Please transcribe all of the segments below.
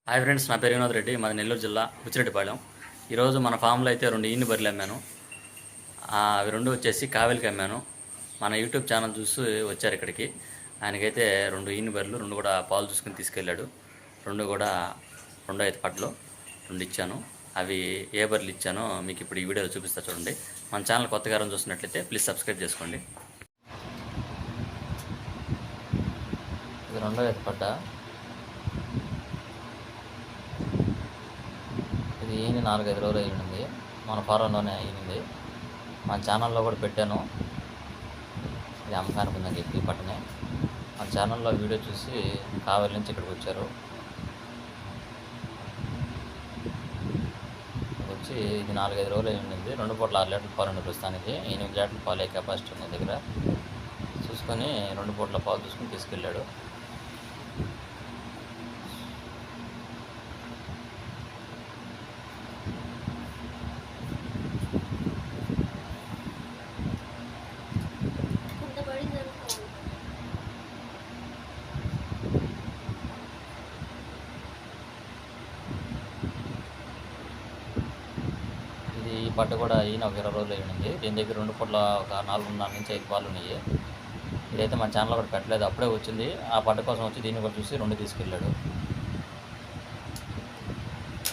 Hi friends, నా పేరు వినోద్ రెడ్డి, మాది నెల్లూరు జిల్లా బుచ్చిరెడ్డిపాళెం. ఈరోజు మన ఫామ్లో అయితే 2 ఈని బర్రెలు అమ్మాను. అవి 2 వచ్చేసి కావేలికి అమ్మాను. మన యూట్యూబ్ ఛానల్ చూసి వచ్చారు ఇక్కడికి. ఆయనకైతే 2 ఈని బర్రెలు 2 కూడా పాలు చూసుకుని తీసుకెళ్ళాడు. 2 కూడా 2 అయితే పట్లు 2 ఇచ్చాను. అవి ఏ బర్రెలు ఇచ్చానో మీకు ఇప్పుడు ఈ వీడియోలో చూపిస్తా చూడండి. మన ఛానల్ కొత్తగా చూసినట్లయితే ప్లీజ్ సబ్స్క్రైబ్ చేసుకోండి. ఇది 2వ అయితే పడ్డ. ఇది ఈయన 4-5 రోజులు అయ్యింది. మన ఫారంలోనే అయ్యింది. మన ఛానల్లో కూడా పెట్టాను. ఇది అమ్మకానికి ఉందని చెప్పి పట్టనే మన ఛానల్లో వీడియో చూసి కావేరి నుంచి ఇక్కడికి వచ్చారు. వచ్చి ఇది 4-5 రోజులు అయ్యింది. 2 పూటల 6 లీటర్ల పాలు ఉంది ప్రస్తుతానికి. 8 లీటర్ల పాలు కెపాసిటీ ఉంది దగ్గర. చూసుకొని 2 పూటల పాలు చూసుకొని తీసుకెళ్ళాడు. ఈ పట్టు కూడా ఈయన ఒక 20 రోజులు అయ్యింది. దీని దగ్గర 2 పూటల ఒక 4.5 నుంచి 5 పాలు ఉన్నాయి. ఇదైతే మన ఛానల్లో కూడా పెట్టలేదు, అప్పుడే వచ్చింది. ఆ పట్టు కోసం వచ్చి దీన్ని కూడా చూసి 2 తీసుకెళ్ళాడు.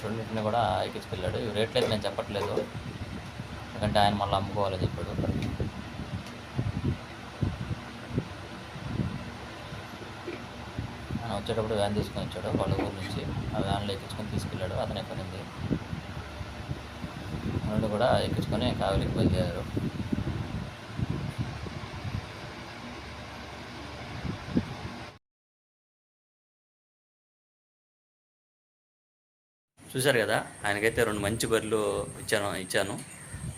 2టిని కూడా ఎక్కించుకెళ్ళాడు. ఇవి రేట్లు అయితే నేను చెప్పట్లేదు, ఎందుకంటే ఆయన మళ్ళీ అమ్ముకోవాలని చెప్పాడు. ఆయన వచ్చేటప్పుడు వ్యాన్ తీసుకొని వచ్చాడు వాళ్ళ ఊరు నుంచి. ఆ వ్యాన్లో ఎక్కించుకొని తీసుకెళ్ళాడు. అతనే పడింది. 2 కూడా ఎక్కించుకొని కావేలికి బయలుదేరారు. చూశారు కదా, ఆయనకైతే 2 మంచి బర్రెలు ఇచ్చాను.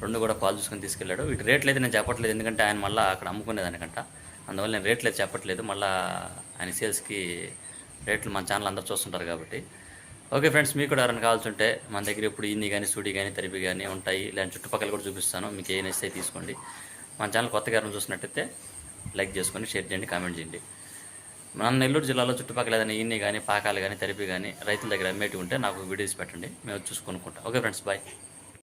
2 కూడా పాలు చూసుకొని తీసుకెళ్ళాడు. వీటి రేట్లు అయితే నేను చెప్పట్లేదు, ఎందుకంటే ఆయన మళ్ళీ అక్కడ అమ్ముకునేదానికంట. అందువల్ల నేను రేట్లు అయితే చెప్పట్లేదు. మళ్ళీ ఆయన సేల్స్కి రేట్లు మన ఛానల్ అందరూ చూస్తుంటారు కాబట్టి. ఓకే ఫ్రెండ్స్, మీకు కూడా ఎవరైనా కావాల్సి ఉంటే మన దగ్గర ఇప్పుడు ఇన్ని కానీ సూడి కానీ తరిపి కానీ ఉంటాయి. లేని చుట్టుపక్కల కూడా చూపిస్తాను. మీకు ఏ నచ్చితే తీసుకోండి. మన ఛానల్ కొత్తగా ఎవరైనా చూసినట్టయితే లైక్ చేసుకొని షేర్ చేయండి, కామెంట్ చేయండి. మన నెల్లూరు జిల్లాలో చుట్టుపక్కల ఏదైనా ఈన్ని కానీ పాకాలు కానీ తరిపి కానీ రైతుల దగ్గర అమ్మేటి ఉంటే నాకు వీడియోస్ పెట్టండి, మేము చూసి కొనుక్కుంటాం. Okay friends, bye.